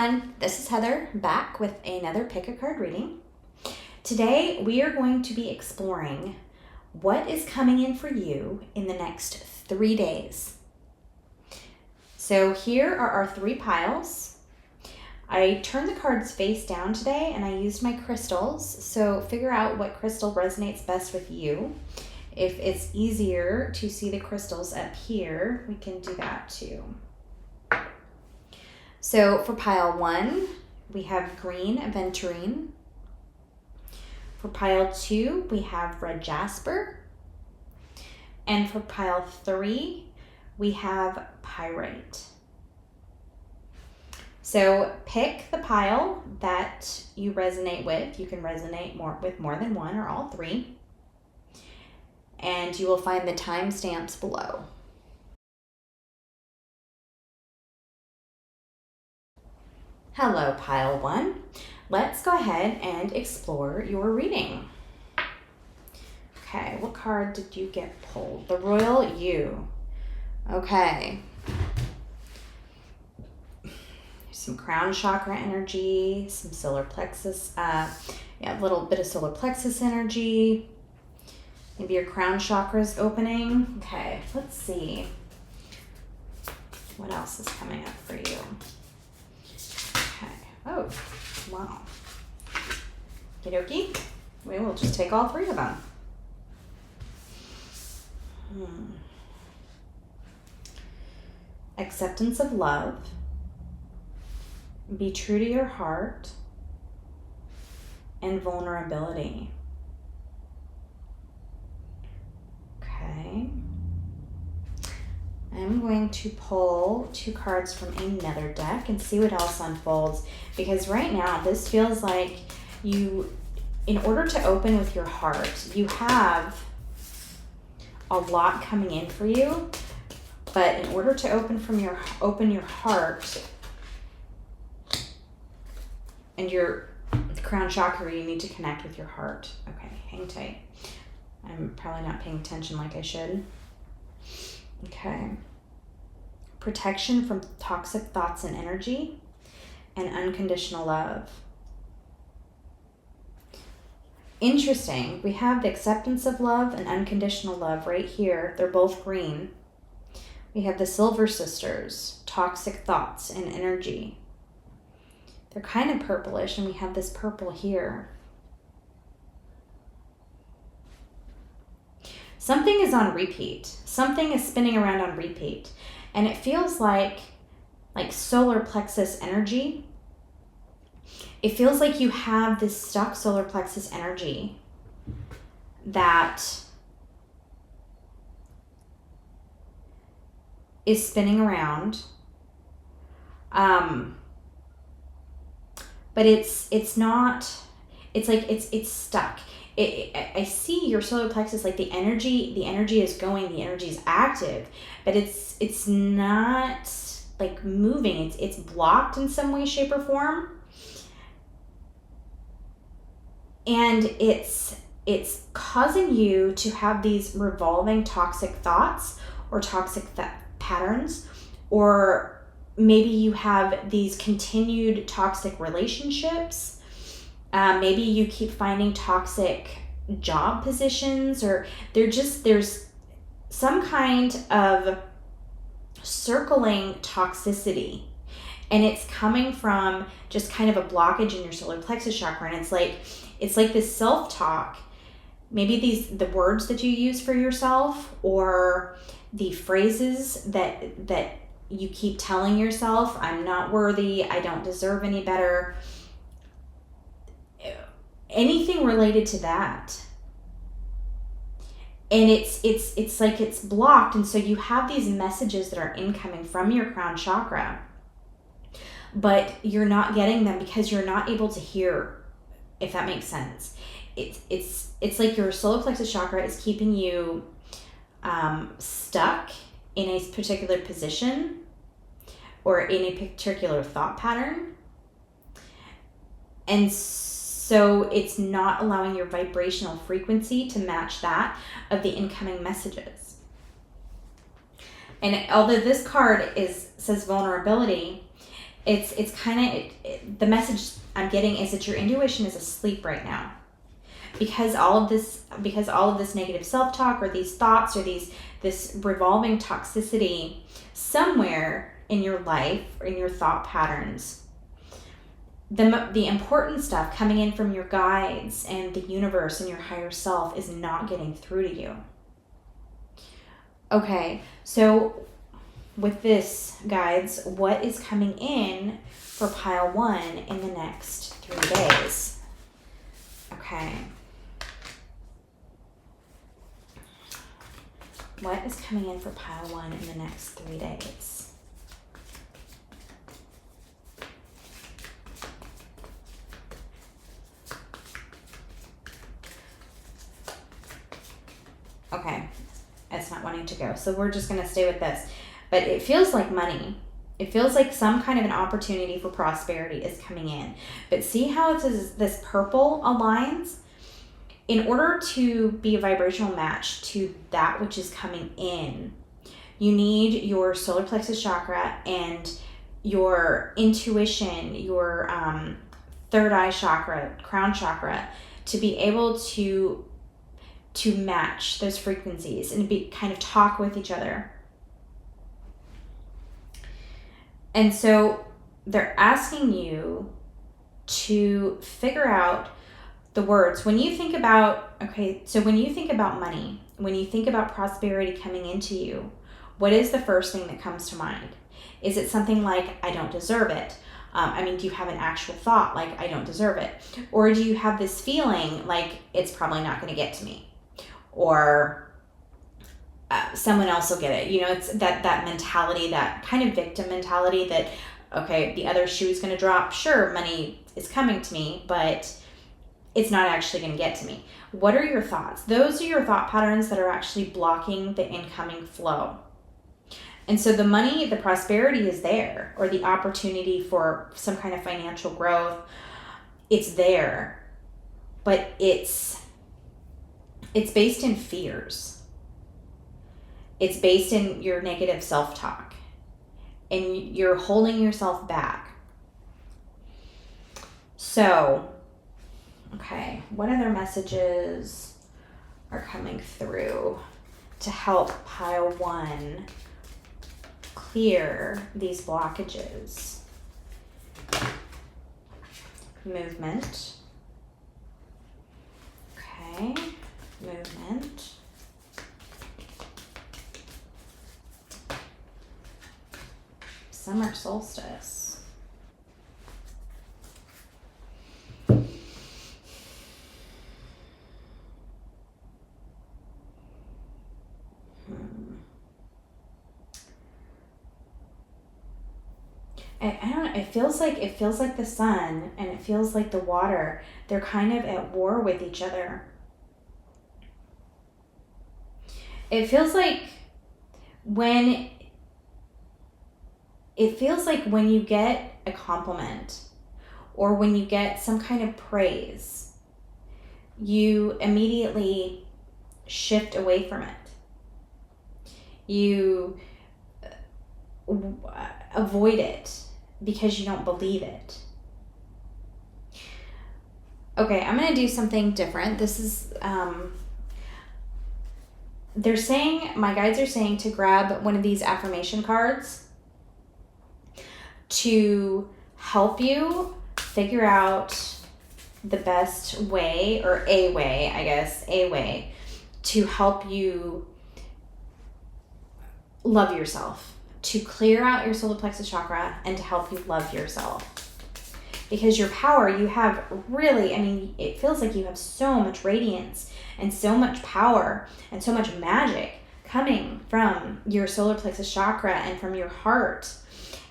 everyone, this is Heather back with another pick a card reading. Today we are going to be exploring what is coming in for you in the next 3 days. So here are our 3 piles. I turned the cards face down today and I used my crystals, so figure out what crystal resonates best with you. If it's easier to see the crystals up here, we can do that too. So for pile 1, we have green aventurine. For pile 2, we have red jasper. And for pile 3, we have pyrite. So pick the pile that you resonate with. You can resonate with more than one or all 3. And you will find the timestamps below. Hello, pile 1. Let's go ahead and explore your reading. Okay, what card did you get pulled? The Royal U. Okay. Some crown chakra energy, some solar plexus, a little bit of solar plexus energy. Maybe your crown chakra is opening. Okay, let's see. What else is coming up for you? Oh, wow. Okie dokie. We will just take all 3 of them. Acceptance of love. Be true to your heart. And vulnerability. Okay. I'm going to pull 2 cards from another deck and see what else unfolds, because right now this feels like you, in order to open with your heart, you have a lot coming in for you, but in order to open your heart and your crown chakra, you need to connect with your heart. Okay, hang tight. I'm probably not paying attention like I should. Okay. Protection from toxic thoughts and energy, and unconditional love. Interesting. We have the acceptance of love and unconditional love right here. They're both green. We have the Silver Sisters, toxic thoughts and energy. They're kind of purplish, and we have this purple here. Something is on repeat. Something is spinning around on repeat. And it feels like solar plexus energy. It feels like you have this stuck solar plexus energy that is spinning around. But it's not, it's like it's stuck. I see your solar plexus, like the energy is going, the energy is active, but it's not like moving. It's blocked in some way, shape, or form. And it's causing you to have these revolving toxic thoughts or toxic patterns, or maybe you have these continued toxic relationships. Maybe you keep finding toxic job positions, or there's some kind of circling toxicity, and it's coming from just kind of a blockage in your solar plexus chakra. And it's like this self-talk, maybe the words that you use for yourself, or the phrases that you keep telling yourself. I'm not worthy, I don't deserve any better. Anything related to that. And it's like it's blocked, and so you have these messages that are incoming from your crown chakra, but you're not getting them because you're not able to hear, if that makes sense. It's like your solar plexus chakra is keeping you stuck in a particular position or in a particular thought pattern, and so it's not allowing your vibrational frequency to match that of the incoming messages. And although this card says vulnerability, It's kind of, the message I'm getting is that your intuition is asleep right now. Because all of this negative self-talk, or these thoughts, or this revolving toxicity somewhere in your life or in your thought patterns, the important stuff coming in from your guides and the universe and your higher self is not getting through to you. Okay, so with this, guides, what is coming in for pile 1 in the next 3 days? Okay. What is coming in for pile 1 in the next 3 days? Okay, it's not wanting to go. So we're just going to stay with this. But it feels like money. It feels like some kind of an opportunity for prosperity is coming in. But see how it says this purple aligns? In order to be a vibrational match to that which is coming in, you need your solar plexus chakra and your intuition, your third eye chakra, crown chakra, to be able to match those frequencies and be kind of talk with each other. And so they're asking you to figure out the words. When you think about, when you think about money, when you think about prosperity coming into you, what is the first thing that comes to mind? Is it something like, I don't deserve it? Do you have an actual thought like, I don't deserve it? Or do you have this feeling like it's probably not going to get to me? Or someone else will get it. It's that mentality, that kind of victim mentality that, okay, the other shoe is going to drop. Sure, money is coming to me, but it's not actually going to get to me. What are your thoughts? Those are your thought patterns that are actually blocking the incoming flow. And so the money, the prosperity is there, or the opportunity for some kind of financial growth, it's there, but it's based in fears. It's based in your negative self-talk, and you're holding yourself back. So, okay, what other messages are coming through to help pile 1 clear these blockages? Movement. Okay, movement. Summer solstice. I don't know, it feels like the sun and it feels like the water, they're kind of at war with each other. It feels like when you get a compliment or when you get some kind of praise, you immediately shift away from it. You avoid it because you don't believe it. Okay, I'm going to do something different. This is, my guides are saying to grab one of these affirmation cards to help you figure out the best way, or a way to help you love yourself, to clear out your solar plexus chakra and to help you love yourself. Because your power, you have really, it feels like you have so much radiance and so much power and so much magic coming from your solar plexus chakra and from your heart.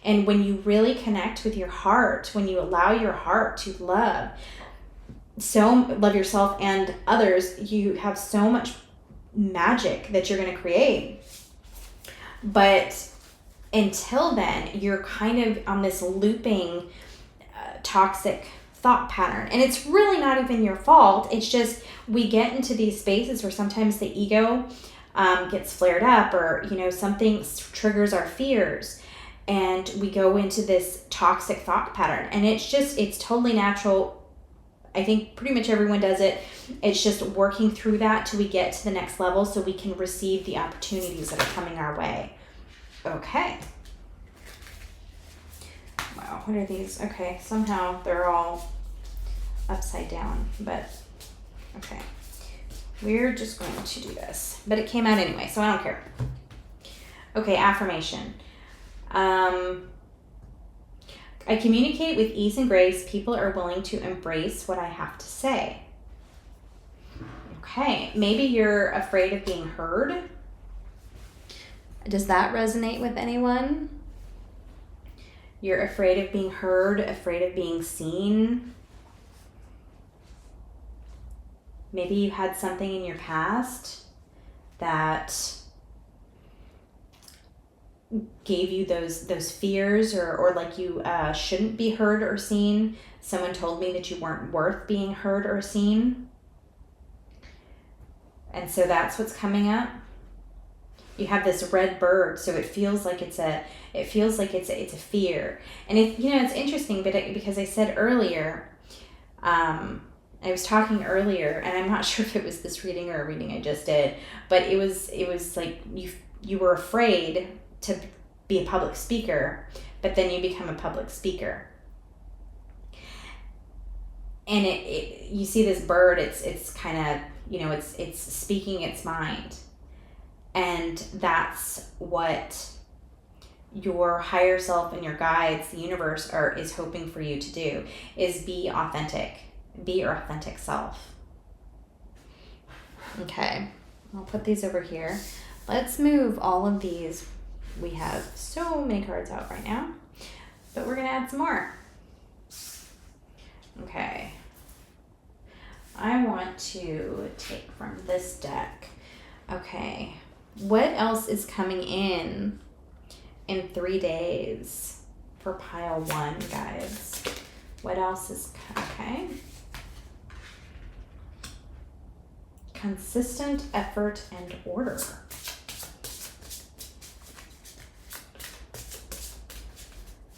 And when you really connect with your heart, when you allow your heart to love yourself and others, you have so much magic that you're going to create. But until then, you're kind of on this looping toxic thought pattern. And it's really not even your fault. It's just we get into these spaces where sometimes the ego gets flared up, or something triggers our fears. and we go into this toxic thought pattern. And it's totally natural. I think pretty much everyone does it. It's just working through that till we get to the next level so we can receive the opportunities that are coming our way. Okay. Wow, what are these? Okay, somehow they're all upside down, but okay. We're just going to do this. But it came out anyway, so I don't care. Okay, affirmation. I communicate with ease and grace. People are willing to embrace what I have to say. Okay, maybe you're afraid of being heard. Does that resonate with anyone? You're afraid of being heard, afraid of being seen. Maybe you had something in your past that gave you those fears, or like you shouldn't be heard or seen. Someone told me that you weren't worth being heard or seen. And so that's what's coming up. You have this red bird, so it feels like it's a fear. And it's interesting, but because I said earlier, I was talking earlier, and I'm not sure if it was this reading or a reading I just did, but it was like you were afraid to be a public speaker, but then you become a public speaker. And you see this bird, it's kind of, it's speaking its mind. And that's what your higher self and your guides, the universe, is hoping for you to do, is be authentic. Be your authentic self. Okay, I'll put these over here. Let's move all of these. We have so many cards out right now, but we're going to add some more. Okay. I want to take from this deck. Okay. What else is coming in 3 days for pile 1, guys? What else is... Okay. Consistent effort and order.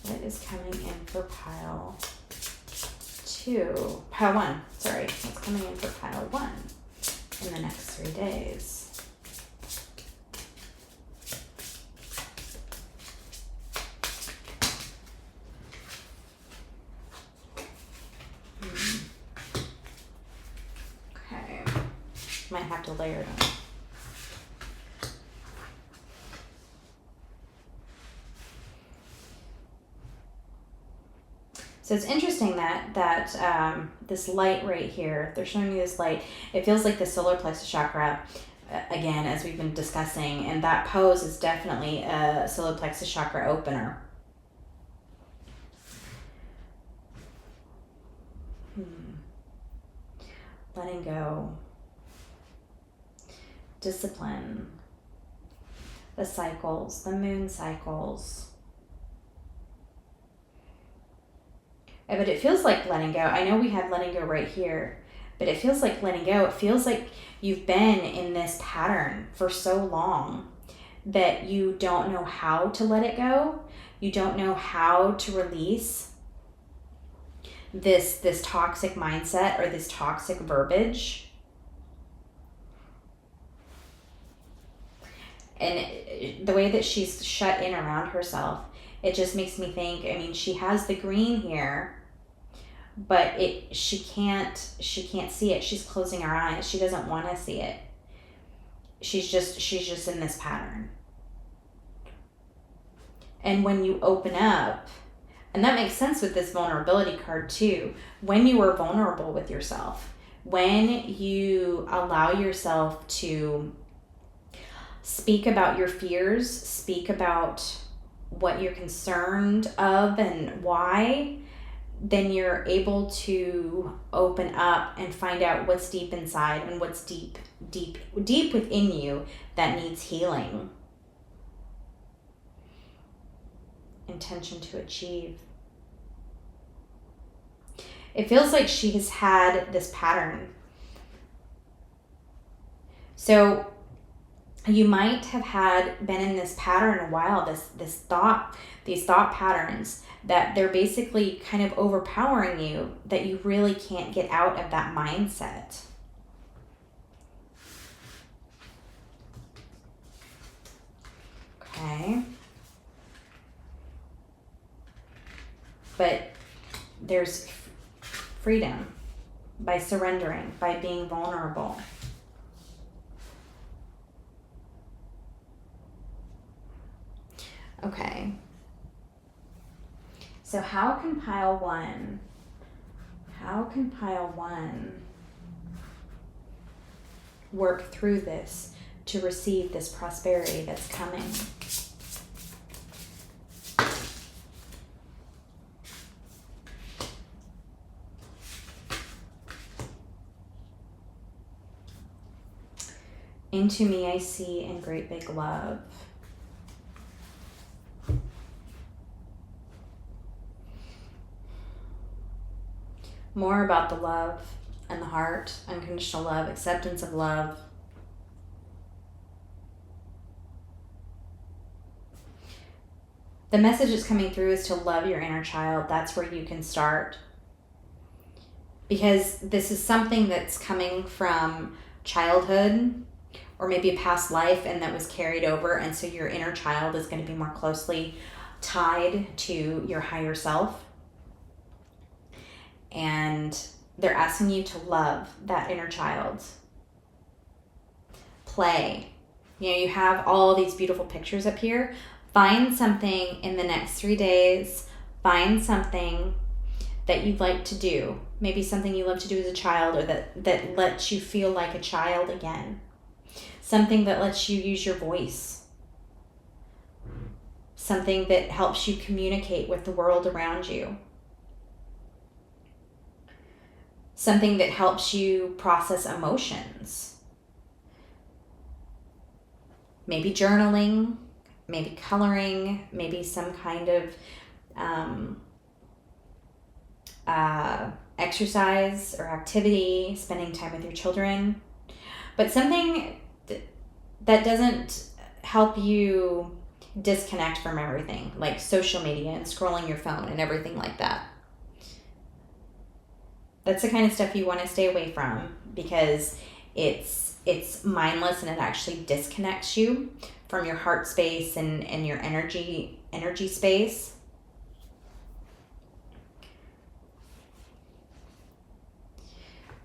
What is coming in for pile 2? Pile 1, sorry. What's coming in for pile 1 in the next 3 days? Okay. Might have to layer them. So it's interesting that this light right here, they're showing me this light, it feels like the solar plexus chakra, again, as we've been discussing, and that pose is definitely a solar plexus chakra opener. Letting go. Discipline. The cycles, the moon cycles. But it feels like letting go. I know we had letting go right here, but it feels like letting go. It feels like you've been in this pattern for so long that you don't know how to let it go. You don't know how to release this toxic mindset or this toxic verbiage. And the way that she's shut in around herself, it just makes me think, I mean, she has the green here, but she can't see it. She's closing her eyes. She doesn't want to see it. She's just in this pattern. And when you open up, and that makes sense with this vulnerability card too, when you are vulnerable with yourself, when you allow yourself to speak about your fears, speak about what you're concerned of and why, then you're able to open up and find out what's deep inside and what's deep within you that needs healing. Intention to achieve. It feels like she has had this pattern. So You might have been in this pattern a while, these thought patterns that they're basically kind of overpowering you, that you really can't get out of that mindset. Okay. But there's freedom by surrendering, by being vulnerable. Okay. So how can pile one work through this to receive this prosperity that's coming? Into me I see in great big love. More about the love and the heart, unconditional love, acceptance of love. The message that's coming through is to love your inner child. That's where you can start. Because this is something that's coming from childhood or maybe a past life, and that was carried over. And so your inner child is going to be more closely tied to your higher self. And they're asking you to love that inner child. Play. You know, you have all these beautiful pictures up here. Find something in the next 3 days. Find something that you'd like to do. Maybe something you love to do as a child, or that lets you feel like a child again. Something that lets you use your voice. Something that helps you communicate with the world around you. Something that helps you process emotions. Maybe journaling, maybe coloring, maybe some kind of exercise or activity, spending time with your children. But something that doesn't help you disconnect from everything, like social media and scrolling your phone and everything like that. That's the kind of stuff you want to stay away from, because it's mindless and it actually disconnects you from your heart space and your energy space.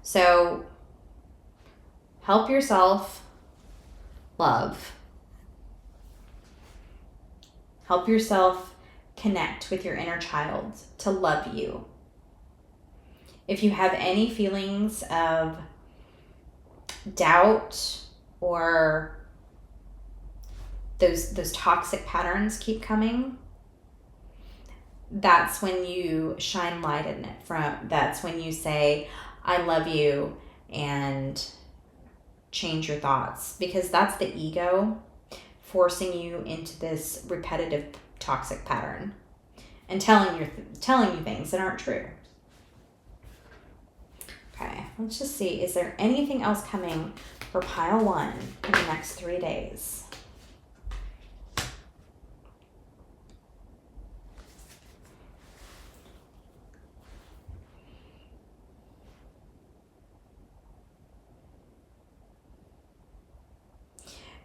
So help yourself love. Help yourself connect with your inner child to love you. If you have any feelings of doubt or those toxic patterns keep coming, that's when you shine light in it. That's when you say, I love you, and change your thoughts, because that's the ego forcing you into this repetitive toxic pattern and telling you things that aren't true. Okay, let's just see. Is there anything else coming for pile 1 in the next 3 days?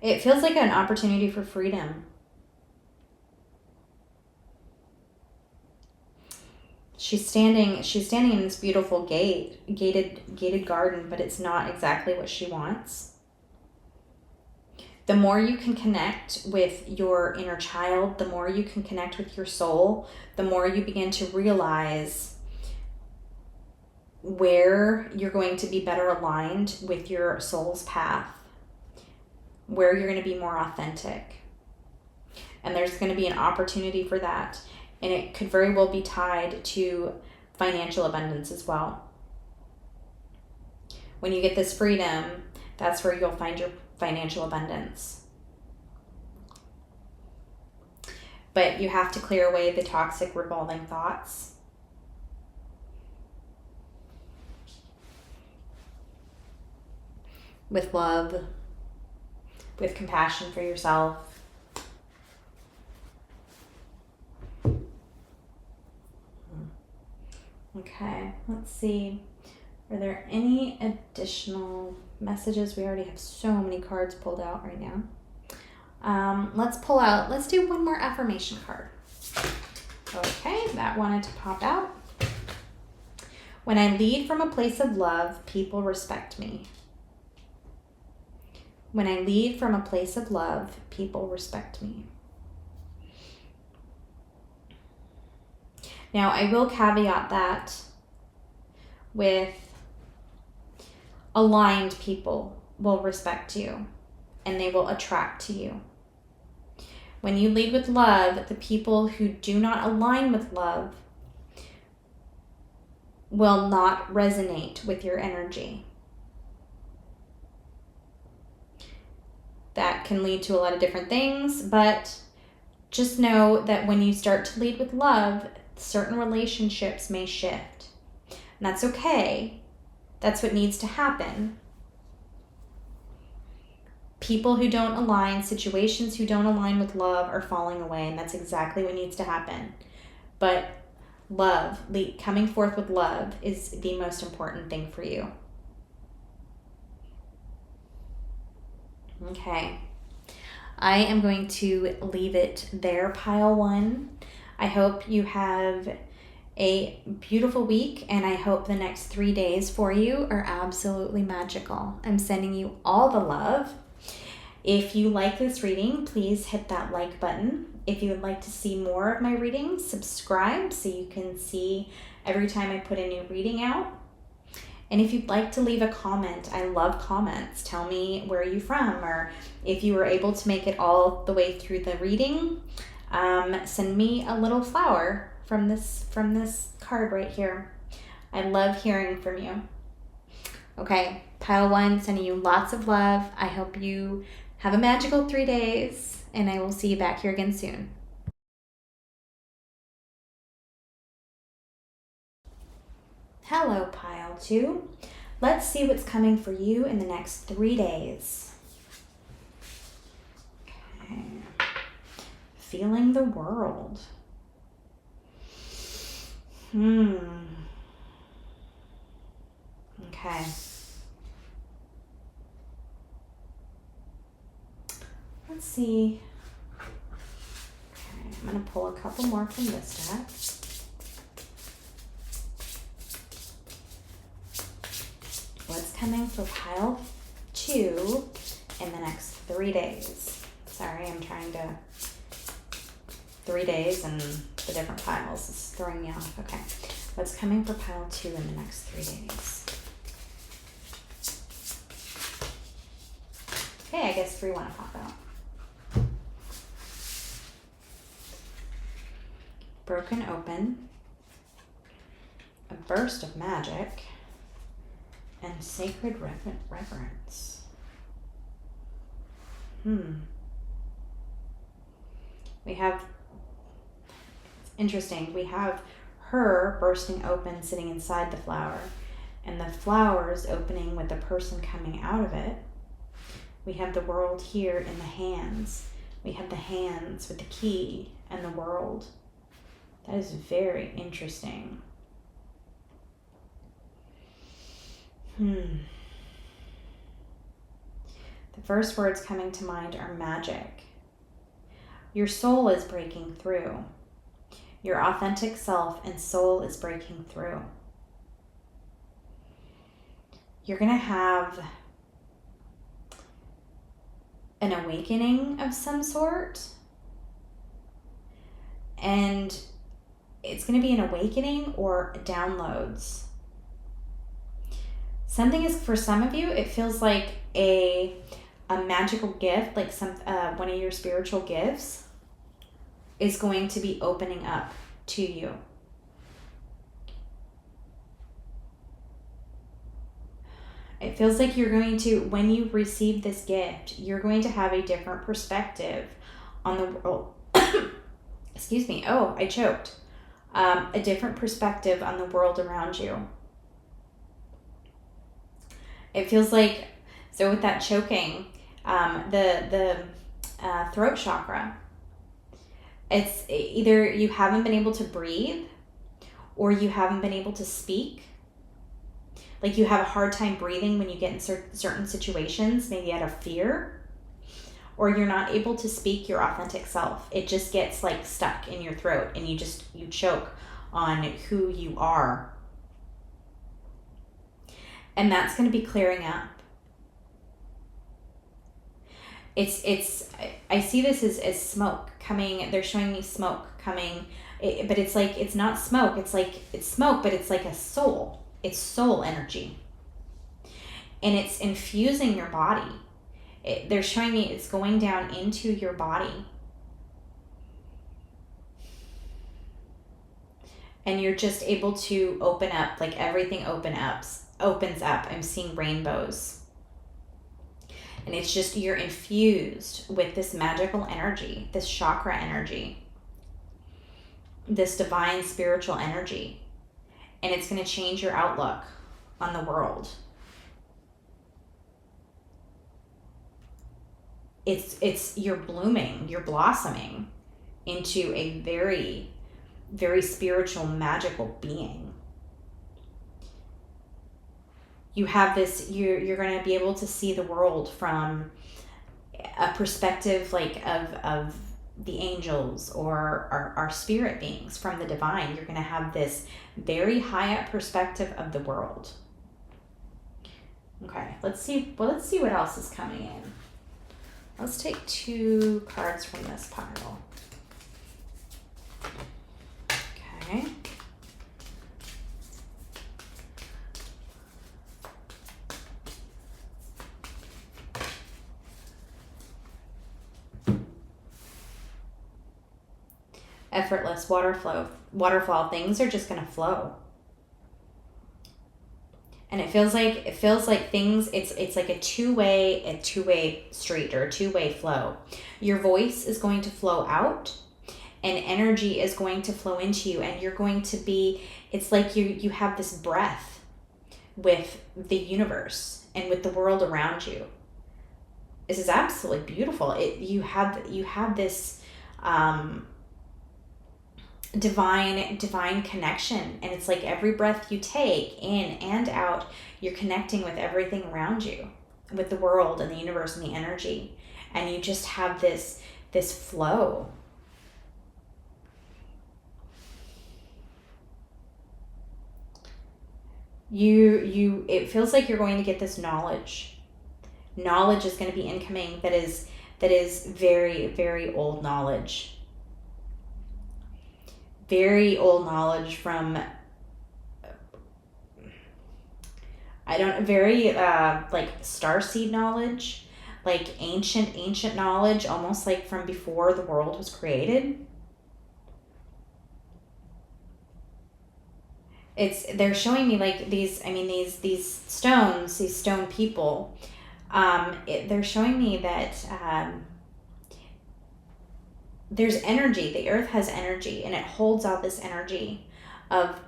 It feels like an opportunity for freedom. She's standing in this beautiful gated garden, but it's not exactly what she wants. The more you can connect with your inner child, the more you can connect with your soul, the more you begin to realize where you're going to be better aligned with your soul's path, where you're going to be more authentic. And there's going to be an opportunity for that. And it could very well be tied to financial abundance as well. When you get this freedom, that's where you'll find your financial abundance. But you have to clear away the toxic revolving thoughts. With love, with compassion for yourself. Okay, let's see. Are there any additional messages? We already have so many cards pulled out right now. Let's do one more affirmation card. Okay, that wanted to pop out. When I lead from a place of love, people respect me. When I lead from a place of love, people respect me. Now, I will caveat that with aligned people will respect you and they will attract to you. When you lead with love, the people who do not align with love will not resonate with your energy. That can lead to a lot of different things, but just know that when you start to lead with love, certain relationships may shift. And that's okay. That's what needs to happen. People who don't align, situations who don't align with love are falling away, and that's exactly what needs to happen. But love, coming forth with love is the most important thing for you. Okay. I am going to leave it there, pile one. I hope you have a beautiful week, and I hope the next 3 days for you are absolutely magical. I'm sending you all the love. If you like this reading, please hit that like button. If you would like to see more of my readings, subscribe so you can see every time I put a new reading out. And if you'd like to leave a comment, I love comments. Tell me where you're from, or if you were able to make it all the way through the reading, send me a little flower from this card right here. I love hearing from you. Okay, pile one, sending you lots of love. I hope you have a magical 3 days, and I will see you back here again soon. Hello, pile two. Let's see what's coming for you in the next 3 days. Okay. Feeling the world. Okay. Let's see. Okay, I'm going to pull a couple more from this deck. What's coming for pile two in the next 3 days? Sorry, I'm trying to... 3 days and the different piles is throwing me off. Okay, what's coming for pile two in the next 3 days? Okay, I guess 3 want to pop out. Broken open, a burst of magic, and sacred reverence. We have, it's interesting, we have her bursting open sitting inside the flower, and the flowers opening with the person coming out of it. We have the world here in the hands. We have the hands with the key and the world. That is very interesting. The first words coming to mind are magic. Your soul is breaking through. Your authentic self and soul is breaking through. You're going to have an awakening of some sort. And it's going to be an awakening or downloads. Something is, for some of you, it feels like a magical gift, like one of your spiritual gifts is going to be opening up to you. It feels like you're going to, when you receive this gift, you're going to have a different perspective on the world. Excuse me. Oh, I choked. A different perspective on the world around you. It feels like, so with that choking, The throat chakra. It's either you haven't been able to breathe, or you haven't been able to speak. Like you have a hard time breathing when you get in certain situations, maybe out of fear, or you're not able to speak your authentic self. It just gets like stuck in your throat and you choke on who you are. And that's going to be clearing up. I see this as smoke coming. They're showing me smoke coming, but it's like, it's not smoke. It's smoke, but it's like a soul. It's soul energy. And it's infusing your body. They're showing me it's going down into your body. And you're just able to open up, like everything opens up. I'm seeing rainbows. And it's just, you're infused with this magical energy, this chakra energy, this divine spiritual energy. And it's going to change your outlook on the world. You're blooming, you're blossoming into a very, very spiritual, magical being. You have this, you're going to be able to see the world from a perspective like of the angels or our spirit beings from the divine. You're going to have this very high up perspective of the world. Okay, let's see what else is coming in. Let's take 2 cards from this pile. Okay. Effortless waterfall. Things are just going to flow. And it feels like things, it's like a two-way street or a two-way flow. Your voice is going to flow out and energy is going to flow into you, and you're going to be, it's like you have this breath with the universe and with the world around you. This is absolutely beautiful. You have this divine connection, and it's like every breath you take in and out, you're connecting with everything around you, with the world and the universe and the energy, and you just have this flow. It feels like you're going to get this knowledge is going to be incoming that is very, very old knowledge. Very old knowledge from, very like starseed knowledge, like ancient knowledge, almost like from before the world was created. They're showing me like these stones, these stone people. They're showing me that there's energy. The earth has energy, and it holds all this energy of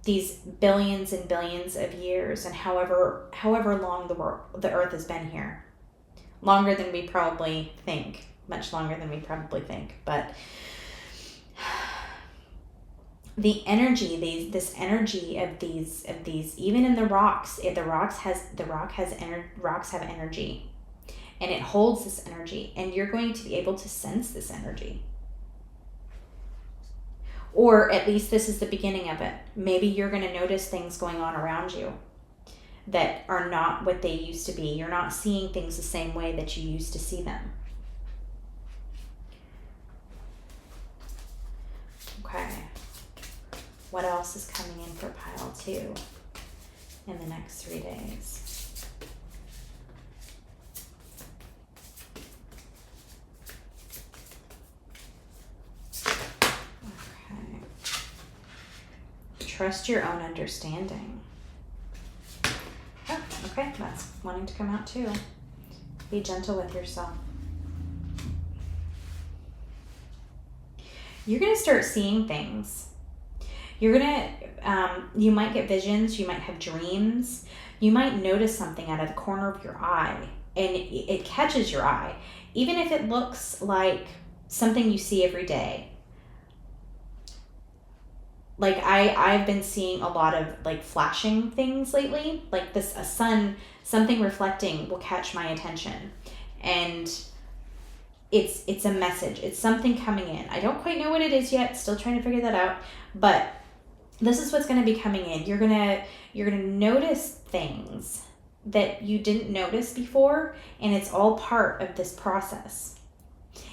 these billions and billions of years, and however long the earth has been here. Longer than we probably think. Much longer than we probably think. But the energy, this energy of these, even in the rocks, rocks have energy. And it holds this energy, and you're going to be able to sense this energy. Or at least this is the beginning of it. Maybe you're going to notice things going on around you that are not what they used to be. You're not seeing things the same way that you used to see them. Okay. What else is coming in for pile 2 in the next 3 days? Trust your own understanding. Oh, okay, that's wanting to come out too. Be gentle with yourself. You're going to start seeing things. You're going to, you might get visions, you might have dreams, you might notice something out of the corner of your eye and it catches your eye, even if it looks like something you see every day. Like I've been seeing a lot of like flashing things lately, like a sun, something reflecting will catch my attention, and it's a message. It's something coming in. I don't quite know what it is yet. Still trying to figure that out, but this is what's going to be coming in. You're gonna notice things that you didn't notice before, and it's all part of this process.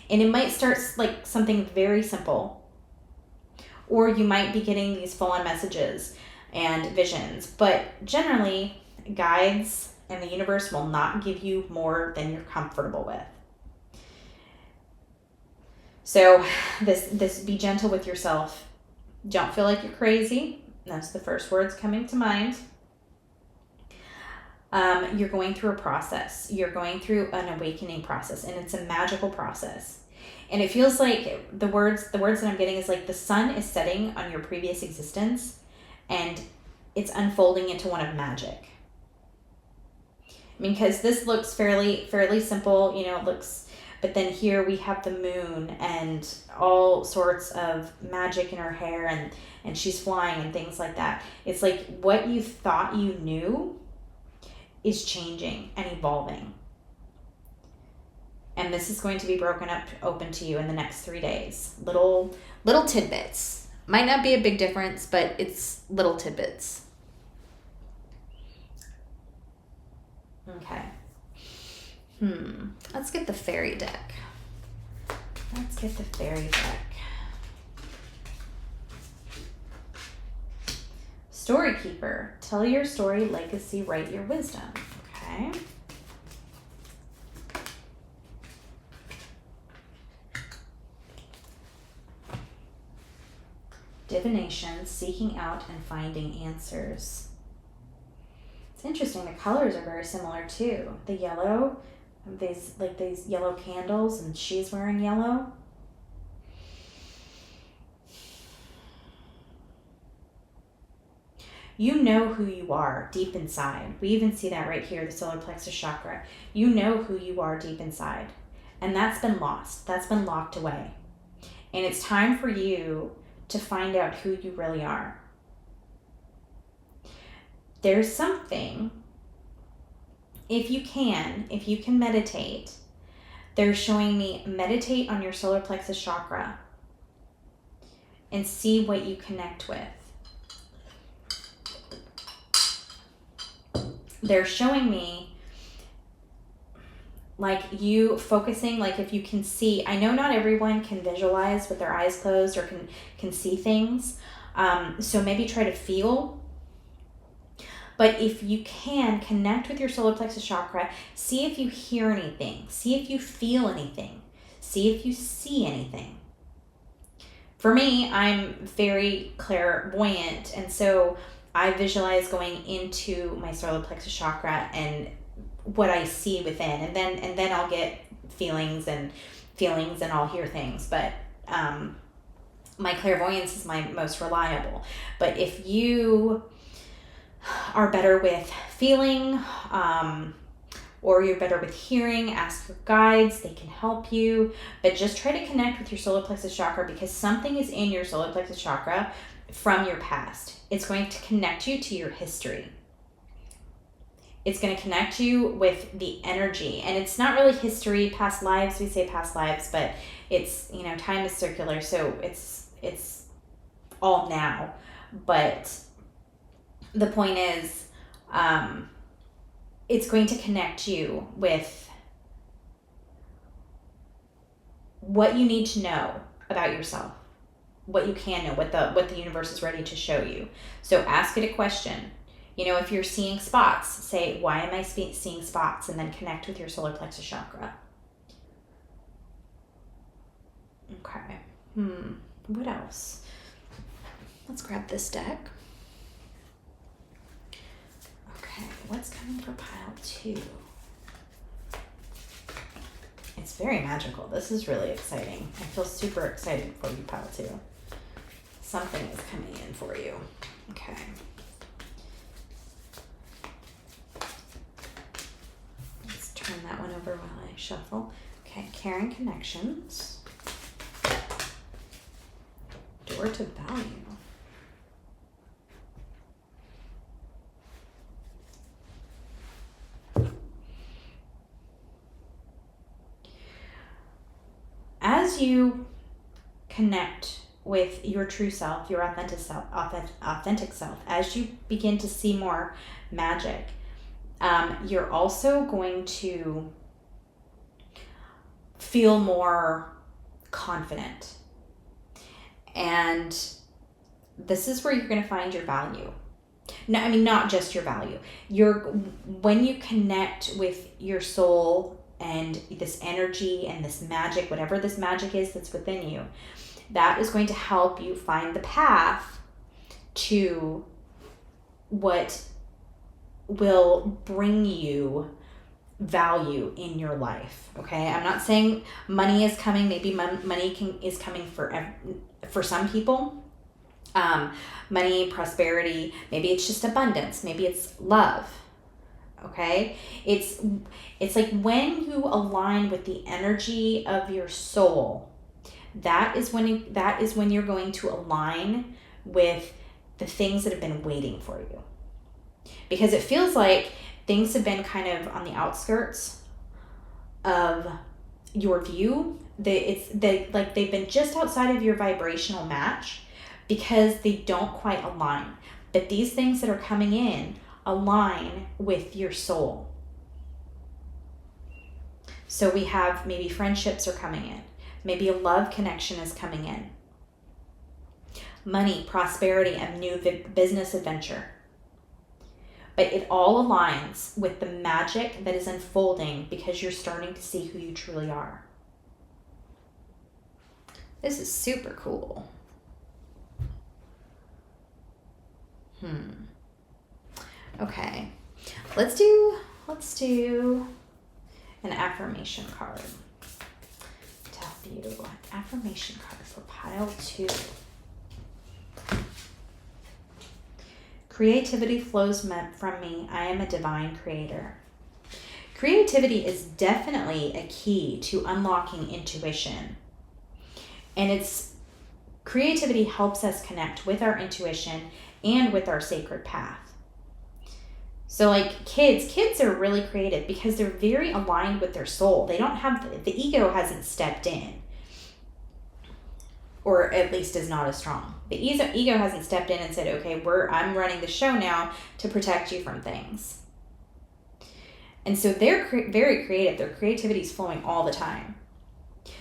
And it might start like something very simple, or you might be getting these full-on messages and visions, but generally guides and the universe will not give you more than you're comfortable with. So this be gentle with yourself. Don't feel like you're crazy. That's the first words coming to mind. You're going through a process. You're going through an awakening process, and it's a magical process. And it feels like the words that I'm getting is like the sun is setting on your previous existence, and it's unfolding into one of magic. I mean, because this looks fairly simple, it looks, but then here we have the moon and all sorts of magic in her hair, and she's flying and things like that. It's like what you thought you knew is changing and evolving. And this is going to be broken up open to you in the next 3 days. Little tidbits. Might not be a big difference, but it's little tidbits. Okay. Let's get the fairy deck. Story Keeper. Tell your story, legacy, write your wisdom. Okay. Divination, seeking out and finding answers. It's interesting. The colors are very similar too. The yellow, these yellow candles, and she's wearing yellow. You know who you are deep inside. We even see that right here, the solar plexus chakra. You know who you are deep inside. And that's been lost. That's been locked away. And it's time for you to find out who you really are. There's something, if you can meditate, they're showing me meditate on your solar plexus chakra and see what you connect with. They're showing me like you focusing, like if you can see, I know not everyone can visualize with their eyes closed or can see things. So maybe try to feel. But if you can connect with your solar plexus chakra, see if you hear anything, see if you feel anything, see if you see anything. For me, I'm very clairvoyant, and so I visualize going into my solar plexus chakra and what I see within, and then I'll get feelings and I'll hear things. But my clairvoyance is my most reliable. But if you are better with feeling, or you're better with hearing, ask your guides, they can help you. But just try to connect with your solar plexus chakra, because something is in your solar plexus chakra from your past. It's going to connect you to your history. It's going to connect you with the energy. And it's not really history, past lives. We say past lives, but it's, time is circular, so it's all now. But the point is, it's going to connect you with what you need to know about yourself, what you can know, what the universe is ready to show you. So ask it a question. If you're seeing spots, say, why am I seeing spots? And then connect with your solar plexus chakra. Okay. What else? Let's grab this deck. Okay, what's coming for pile 2? It's very magical. This is really exciting. I feel super excited for you, pile 2. Something is coming in for you. Okay. Let's turn that one over while I shuffle. Okay, caring connections. Door to value. As you connect with your true self, your authentic self, as you begin to see more magic, you're also going to feel more confident. And this is where you're going to find your value. No, I mean, not just your value. When you connect with your soul and this energy and this magic, whatever this magic is that's within you, that is going to help you find the path to what will bring you value in your life. Okay, I'm not saying money is coming. Maybe money is coming for some people. Money, prosperity. Maybe it's just abundance. Maybe it's love. Okay, it's like when you align with the energy of your soul, that is when you're going to align with the things that have been waiting for you. Because it feels like things have been kind of on the outskirts of your view. They've been just outside of your vibrational match because they don't quite align. But these things that are coming in align with your soul. So we have maybe friendships are coming in. Maybe a love connection is coming in. Money, prosperity, and new business adventure. But it all aligns with the magic that is unfolding because you're starting to see who you truly are. This is super cool. Okay. Let's do an affirmation card to help you. Affirmation card for pile 2. Creativity flows from me. I am a divine creator. Creativity is definitely a key to unlocking intuition. And creativity helps us connect with our intuition and with our sacred path. So like kids are really creative because they're very aligned with their soul. They don't have, the ego hasn't stepped in, or at least is not as strong. The ego hasn't stepped in and said, okay, I'm running the show now to protect you from things. And so they're very creative. Their creativity is flowing all the time.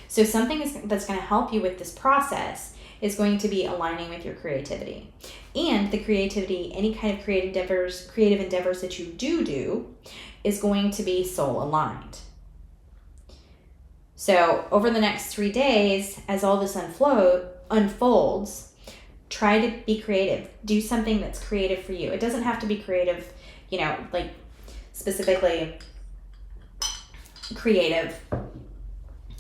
So something that's going to help you with this process is going to be aligning with your creativity. And the creativity, any kind of creative endeavors that you do is going to be soul aligned. So over the next 3 days, as all this unfolds, try to be creative. Do something that's creative for you. It doesn't have to be creative, like specifically creative,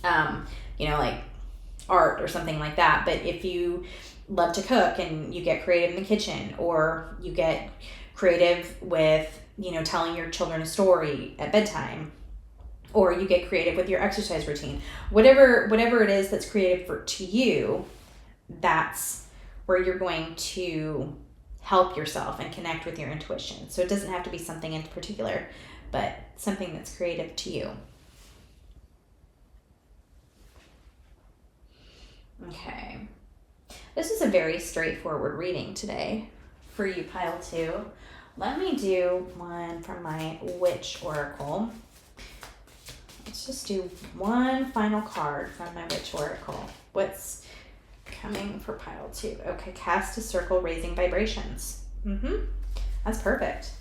like art or something like that. But if you love to cook and you get creative in the kitchen, or you get creative with, telling your children a story at bedtime, or you get creative with your exercise routine, whatever it is that's creative to you, that's where you're going to help yourself and connect with your intuition. So it doesn't have to be something in particular, but something that's creative to you. Okay. This is a very straightforward reading today for you, pile 2. Let me do one from my Witch Oracle. Let's just do one final card from my Witch Oracle. What's coming for pile 2? Okay, cast a circle, raising vibrations. That's perfect.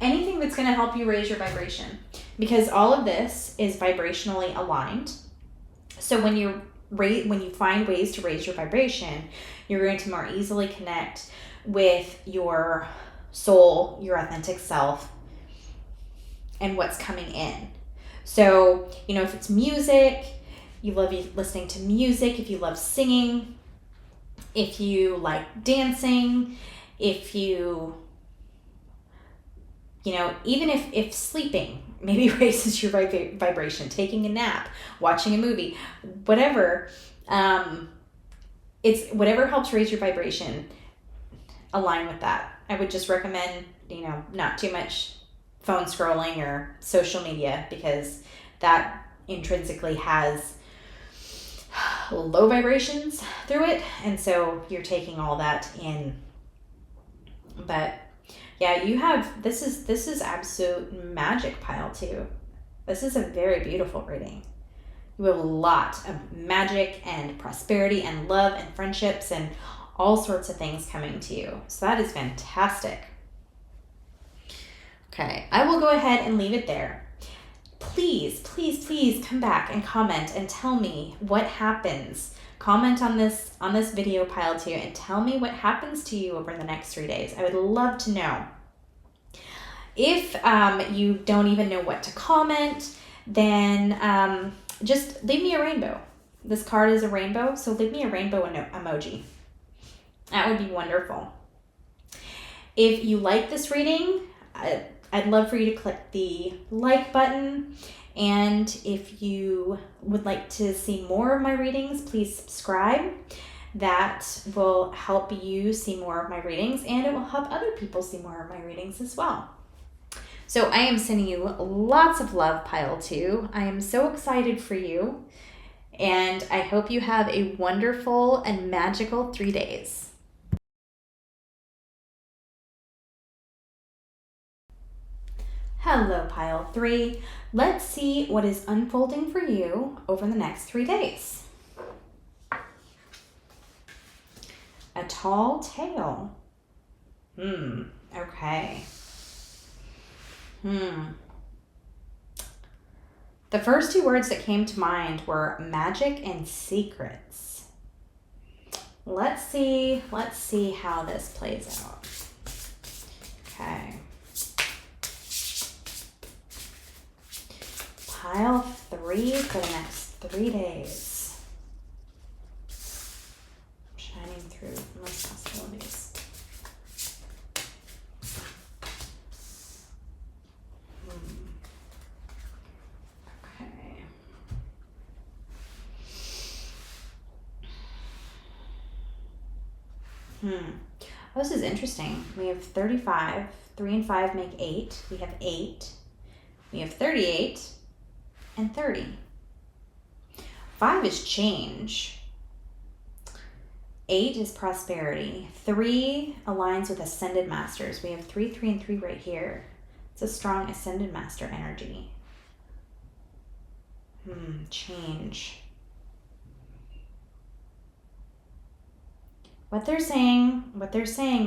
Anything that's going to help you raise your vibration, because all of this is vibrationally aligned. So when you find ways to raise your vibration, you're going to more easily connect with your soul, your authentic self, and what's coming in. So, if it's music, you love listening to music, if you love singing, if you like dancing, if you, even if sleeping, maybe raises your vibration. Taking a nap, watching a movie, whatever. It's whatever helps raise your vibration. Align with that. I would just recommend, not too much phone scrolling or social media, because that intrinsically has low vibrations through it, and so you're taking all that in. But yeah, this is absolute magic, pile 2. This is a very beautiful reading. You have a lot of magic and prosperity and love and friendships and all sorts of things coming to you. So that is fantastic. Okay, I will go ahead and leave it there. Please, please, please come back and comment and tell me what happens. Comment on this video, pile 2, and tell me what happens to you over the next 3 days. I would love to know. If you don't even know what to comment, then just leave me a rainbow. This card is a rainbow, so leave me a rainbow emoji. That would be wonderful. If you like this reading, I'd love for you to click the like button. And if you would like to see more of my readings, please subscribe. That will help you see more of my readings, and it will help other people see more of my readings as well. So I am sending you lots of love, pile 2. I am so excited for you, and I hope you have a wonderful and magical 3 days. Hello, pile 3. Let's see what is unfolding for you over the next 3 days. A tall tale. Okay. The first 2 words that came to mind were magic and secrets. Let's see how this plays out. Okay. Pile 3 for the next 3 days. Shining through most possibilities. Okay. Oh, this is interesting. We have 35. 3 and 5 make 8. We have 8. We have 38. And 30. 5 is change. 8 is prosperity. 3 aligns with ascended masters. We have 3, 3, and 3 right here. It's a strong ascended master energy. Change. What they're saying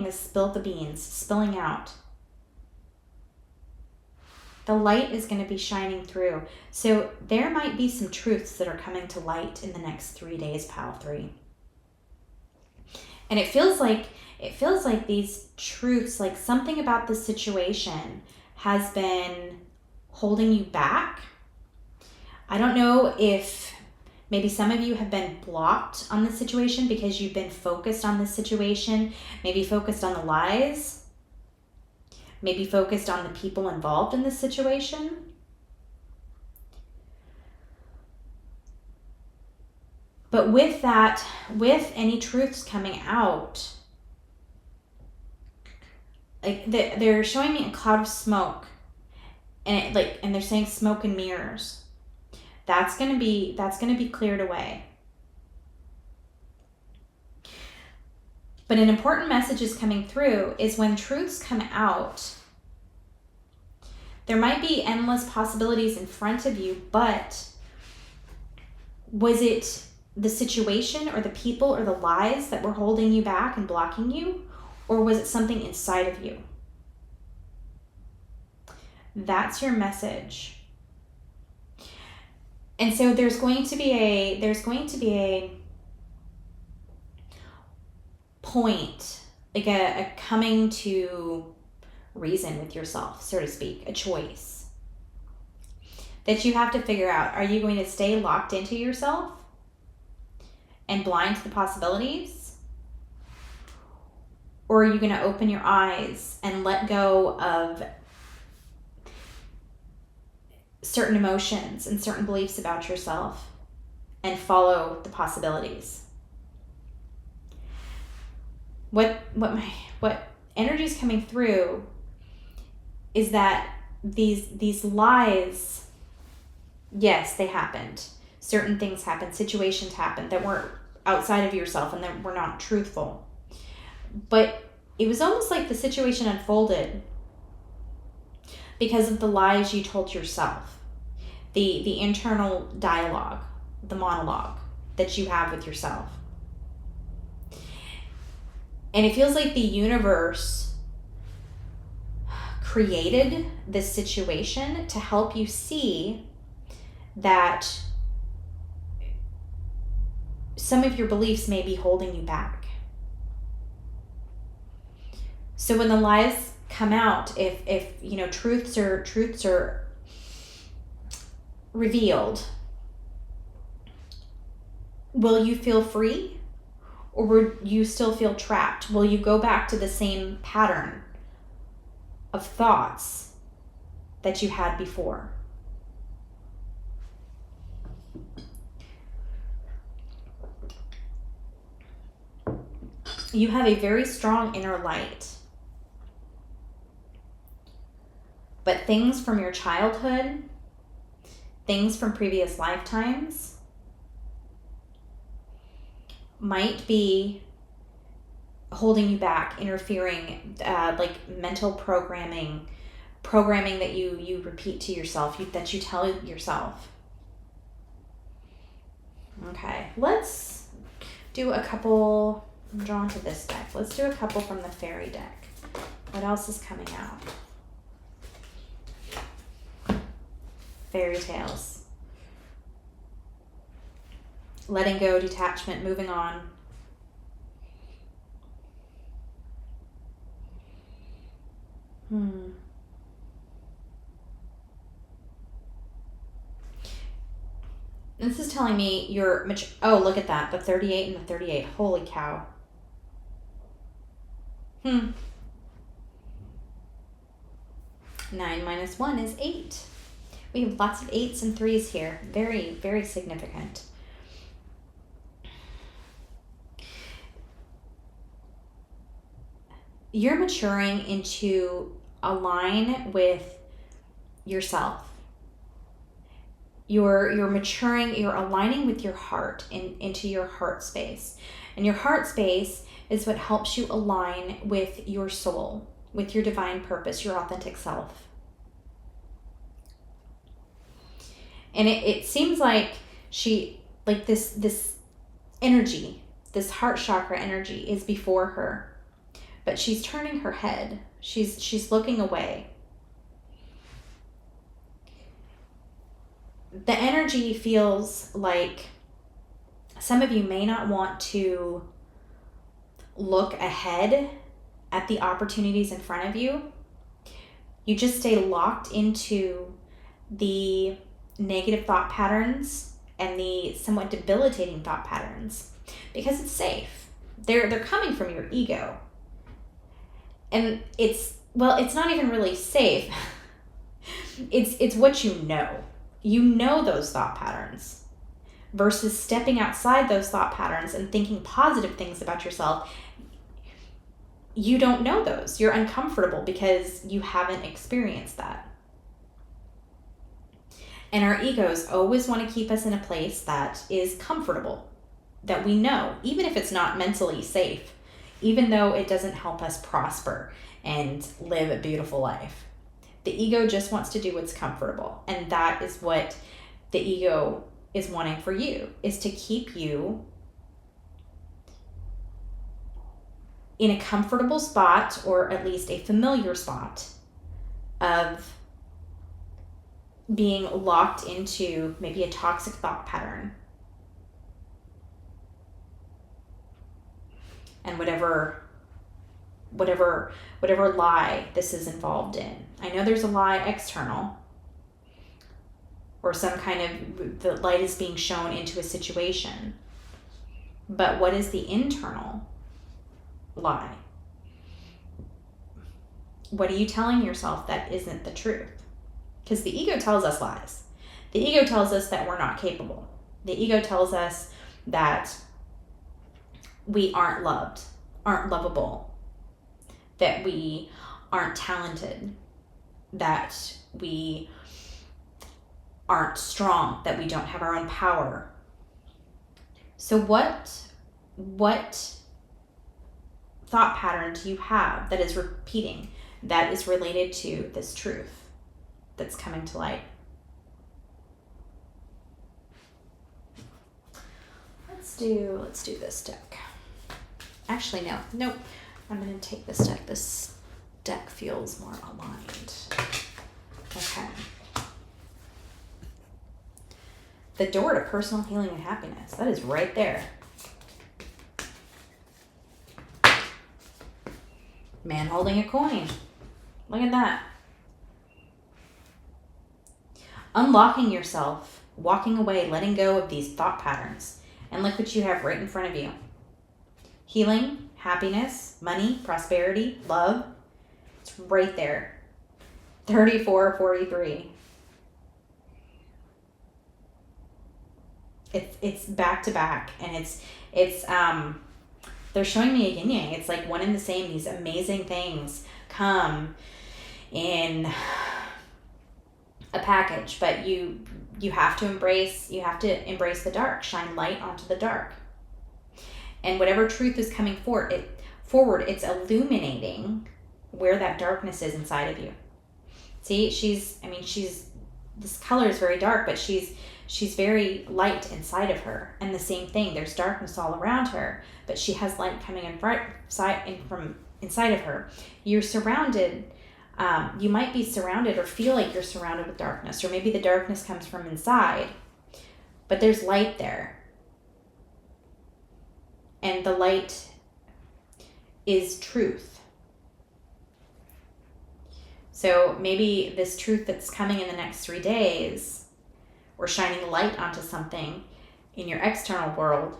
is spill the beans, spilling out. The light is going to be shining through. So there might be some truths that are coming to light in the next 3 days, pile 3. And it feels like these truths, like something about the situation has been holding you back. I don't know if maybe some of you have been blocked on this situation because you've been focused on this situation, maybe focused on the lies. Maybe focused on the people involved in this situation. But with that, with any truths coming out, like they're showing me a cloud of smoke, and they're saying smoke and mirrors. That's gonna be cleared away. But an important message is coming through is when truths come out, there might be endless possibilities in front of you, but was it the situation or the people or the lies that were holding you back and blocking you? Or was it something inside of you? That's your message. And so there's going to be a point, like a coming to reason with yourself, so to speak, a choice that you have to figure out. Are you going to stay locked into yourself and blind to the possibilities? Or are you going to open your eyes and let go of certain emotions and certain beliefs about yourself and follow the possibilities. What energy is coming through is that these lies, yes, they happened. Certain things happened, situations happened that weren't outside of yourself and that were not truthful. But it was almost like the situation unfolded because of the lies you told yourself, the internal dialogue, the monologue that you have with yourself. And it feels like the universe created this situation to help you see that some of your beliefs may be holding you back. So when the lies come out, if truths are revealed, will you feel free, or will you still feel trapped? Will you go back to the same pattern of thoughts that you had before? You have a very strong inner light. But things from your childhood, things from previous lifetimes, might be holding you back, interfering, like mental programming that you repeat to yourself, that you tell yourself. Okay, let's do a couple. I'm drawn to this deck. Let's do a couple from the fairy deck. What else is coming out? Fairy tales. Letting go, detachment, moving on. This is telling me you're oh, look at that. The 38 and the 38. Holy cow. 9 minus 1 is 8. We have lots of 8s and 3s here. Very, very significant. You're maturing into align with yourself. You're maturing, you're aligning with your heart, into your heart space. And your heart space is what helps you align with your soul, with your divine purpose, your authentic self. And it seems like this energy, this heart chakra energy is before her, but she's turning her head. She's looking away. The energy feels like some of you may not want to look ahead at the opportunities in front of you. You just stay locked into the negative thought patterns and the somewhat debilitating thought patterns because it's safe. They're coming from your ego. And it's not even really safe. It's what you know. You know those thought patterns versus stepping outside those thought patterns and thinking positive things about yourself. You don't know those. You're uncomfortable because you haven't experienced that. And our egos always want to keep us in a place that is comfortable, that we know, even if it's not mentally safe, even though it doesn't help us prosper and live a beautiful life. The ego just wants to do what's comfortable. And that is what the ego is wanting for you, is to keep you in a comfortable spot, or at least a familiar spot of being locked into maybe a toxic thought pattern. And whatever lie this is involved in. I know there's a lie external, or some kind of, the light is being shown into a situation. But what is the internal lie? What are you telling yourself that isn't the truth? Because the ego tells us lies. The ego tells us that we're not capable. The ego tells us that we aren't loved, aren't lovable, that we aren't talented, that we aren't strong, that we don't have our own power. So what thought pattern do you have that is repeating, that is related to this truth that's coming to light? Let's do this deck. Actually, nope. I'm going to take this deck. This deck feels more aligned. Okay. The door to personal healing and happiness. That is right there. Man holding a coin. Look at that. Unlocking yourself, walking away, letting go of these thought patterns. And look what you have right in front of you. Healing, happiness, money, prosperity, love. It's right there. 3443. It's back to back, and it's they're showing me a yin yang. It's like one and the same. These amazing things come in a package, but you have to embrace the dark, shine light onto the dark. And whatever truth is coming forward, it's illuminating where that darkness is inside of you. See, this color is very dark, but she's very light inside of her. And the same thing, there's darkness all around her, but she has light coming from inside of her. You're surrounded, you might be surrounded or feel like you're surrounded with darkness, or maybe the darkness comes from inside, but there's light there. And the light is truth. So maybe this truth that's coming in the next 3 days, or shining light onto something in your external world,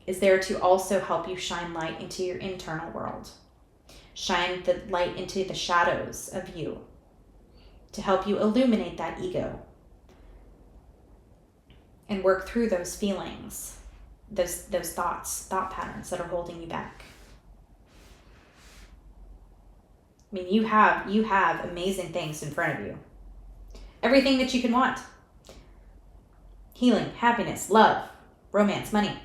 is there to also help you shine light into your internal world. Shine the light into the shadows of you to help you illuminate that ego and work through those feelings, those thought patterns that are holding you back. I mean, you have amazing things in front of you. Everything that you can want. Healing, happiness, love, romance, money.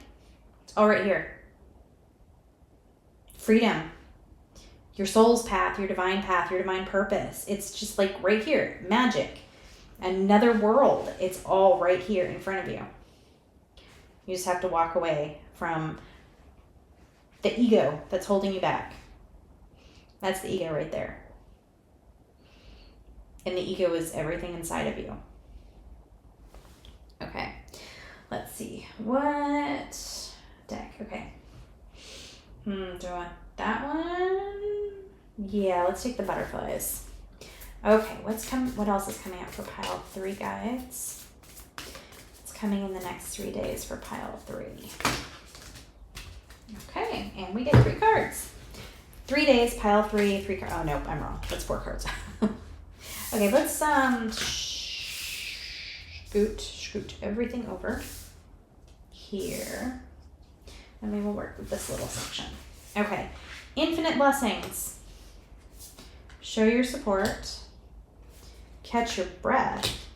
It's all right here. Freedom. Your soul's path, your divine purpose. It's just like right here. Magic. Another world. It's all right here in front of you. You just have to walk away from the ego that's holding you back. That's the ego right there. And the ego is everything inside of you. Okay. Let's see. What deck? Okay. Do I want that one? Yeah, let's take the butterflies. Okay, what else is coming up for pile 3, guys? It's coming in the next 3 days for pile 3. Okay, and we get 3 cards. 3 days, pile 3 cards. Oh, no, I'm wrong. That's 4 cards. Okay, let's scoot everything over here. And we will work with this little section. Okay, infinite blessings. Show your support. Catch your breath.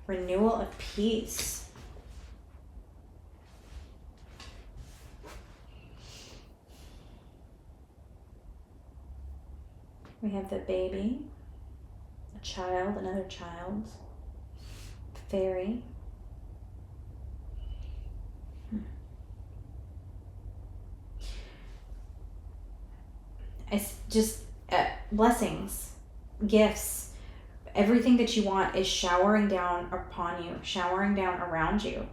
Renewal of peace. We have the baby, a child, another child, fairy. It's just blessings, gifts, everything that you want is showering down upon you, showering down around you.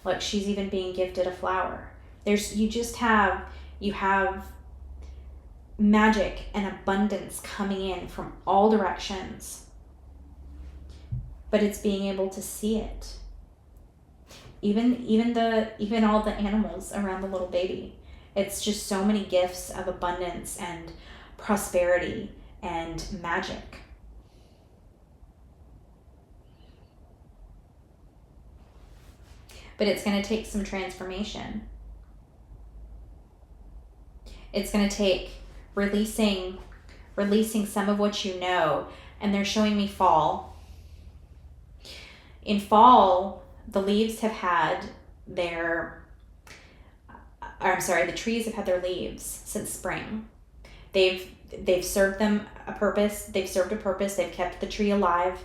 Look, she's even being gifted a flower. You have magic and abundance coming in from all directions, but it's being able to see it. Even all the animals around the little baby. It's just so many gifts of abundance and prosperity and magic. but it's going to take some transformation. It's going to take releasing some of what you know. And they're showing me fall. In fall, the leaves have had the trees have had their leaves since spring. They've served them a purpose. They've served a purpose. They've kept the tree alive.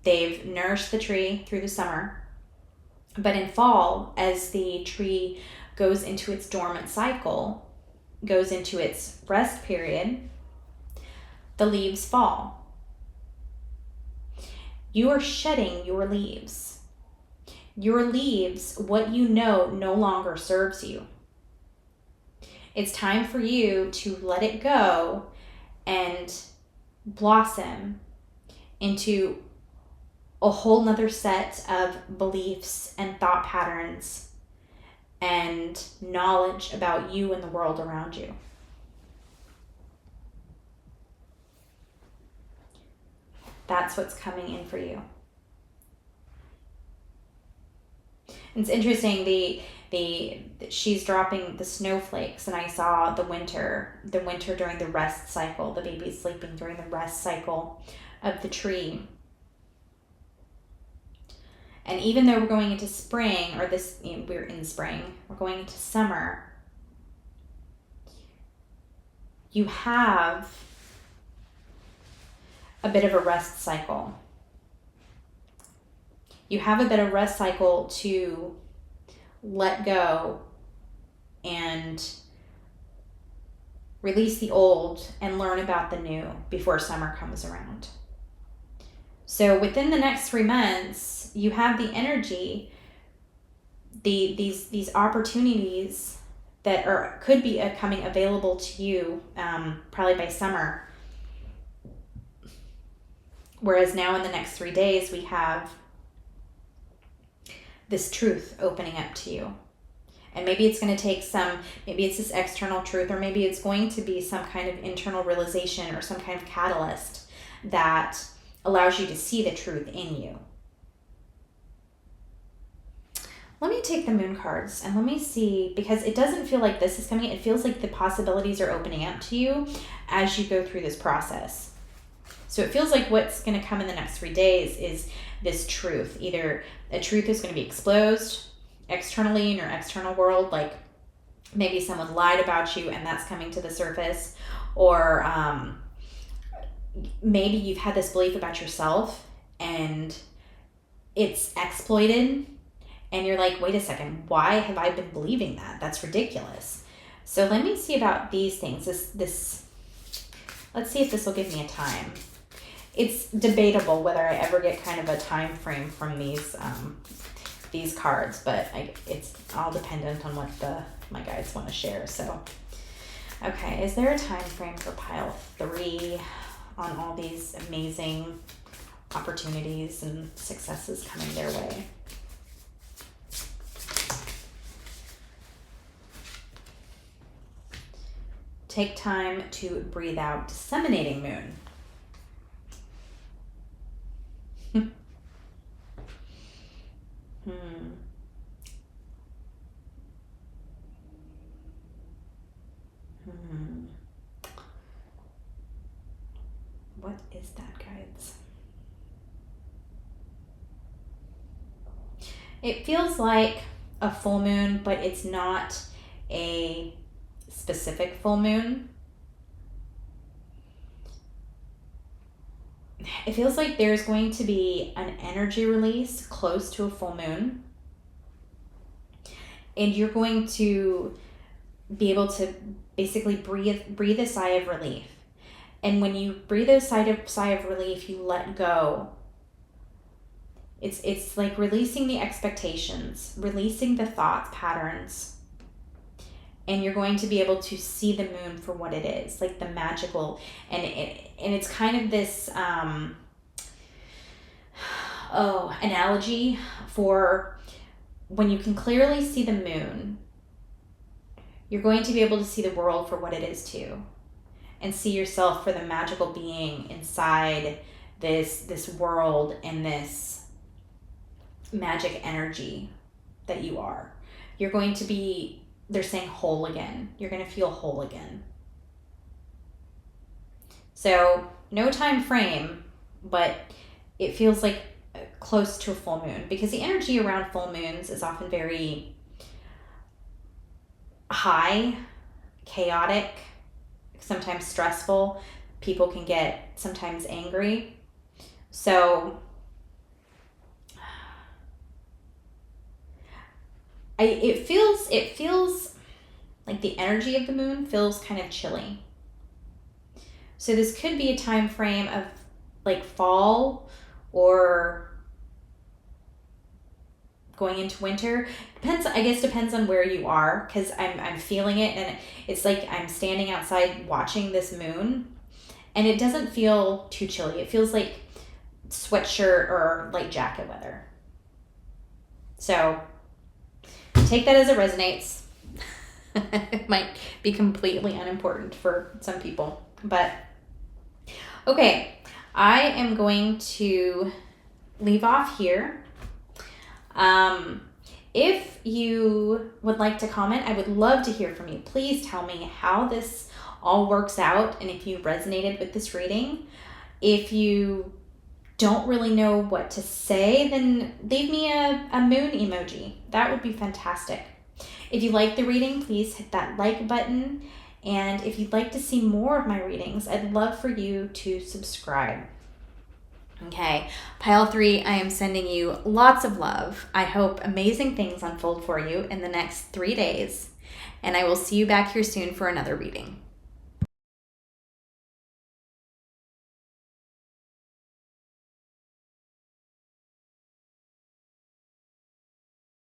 They've nourished the tree through the summer. But in fall, as the tree goes into its dormant cycle, goes into its rest period, the leaves fall. You are shedding your leaves. Your leaves, what you know, no longer serves you. It's time for you to let it go and blossom into a whole nother set of beliefs and thought patterns and knowledge about you and the world around you. That's what's coming in for you. It's interesting, she's dropping the snowflakes, and I saw the winter during the rest cycle, the baby sleeping during the rest cycle of the tree. And even though we're going into spring, we're in spring, we're going into summer, you have a bit of a rest cycle. You have a bit of rest cycle to let go and release the old and learn about the new before summer comes around. So within the next 3 months, you have the energy, these opportunities that could be coming available to you probably by summer. Whereas now in the next 3 days, we have this truth opening up to you. And maybe it's going to take maybe it's this external truth, or maybe it's going to be some kind of internal realization or some kind of catalyst that allows you to see the truth in you. Let me take the moon cards and let me see, because it doesn't feel like this is coming. It feels like the possibilities are opening up to you as you go through this process. So it feels like what's going to come in the next 3 days is this truth. Either a truth is going to be exposed externally in your external world, like maybe someone lied about you and that's coming to the surface, or maybe you've had this belief about yourself and it's exploited and you're like, wait a second, why have I been believing that? That's ridiculous. So let me see about these things. Let's see if this will give me a time. It's debatable whether I ever get kind of a time frame from these cards, but it's all dependent on what my guides want to share. So, okay, is there a time frame for pile 3 on all these amazing opportunities and successes coming their way? Take time to breathe out. Disseminating moon. What is that, guides? It feels like a full moon, but it's not a specific full moon. It feels like there's going to be an energy release close to a full moon, and you're going to be able to basically breathe a sigh of relief. And when you breathe a sigh of relief, you let go. It's like releasing the expectations, releasing the thought patterns, and you're going to be able to see the moon for what it is, like the magical, and it's kind of this analogy for when you can clearly see the moon, you're going to be able to see the world for what it is too, and see yourself for the magical being inside this world and this magic energy that you are. You're going to be, they're saying, whole again. You're going to feel whole again. So no time frame, but it feels like close to a full moon, because the energy around full moons is often very high, chaotic, sometimes stressful. People can get sometimes angry. So it feels like the energy of the moon feels kind of chilly. So this could be a time frame of like fall or going into winter. Depends on where you are, because I'm feeling it, and it's like I'm standing outside watching this moon, and it doesn't feel too chilly. It feels like sweatshirt or light jacket weather. So take that as it resonates. It might be completely unimportant for some people, but okay, I am going to leave off here. If you would like to comment, I would love to hear from you. Please tell me how this all works out and if you resonated with this reading. If you don't really know what to say, then leave me a moon emoji. That would be fantastic. If you like the reading, please hit that like button. And if you'd like to see more of my readings, I'd love for you to subscribe. Okay, Pile 3, I am sending you lots of love. I hope amazing things unfold for you in the next 3 days. And I will see you back here soon for another reading.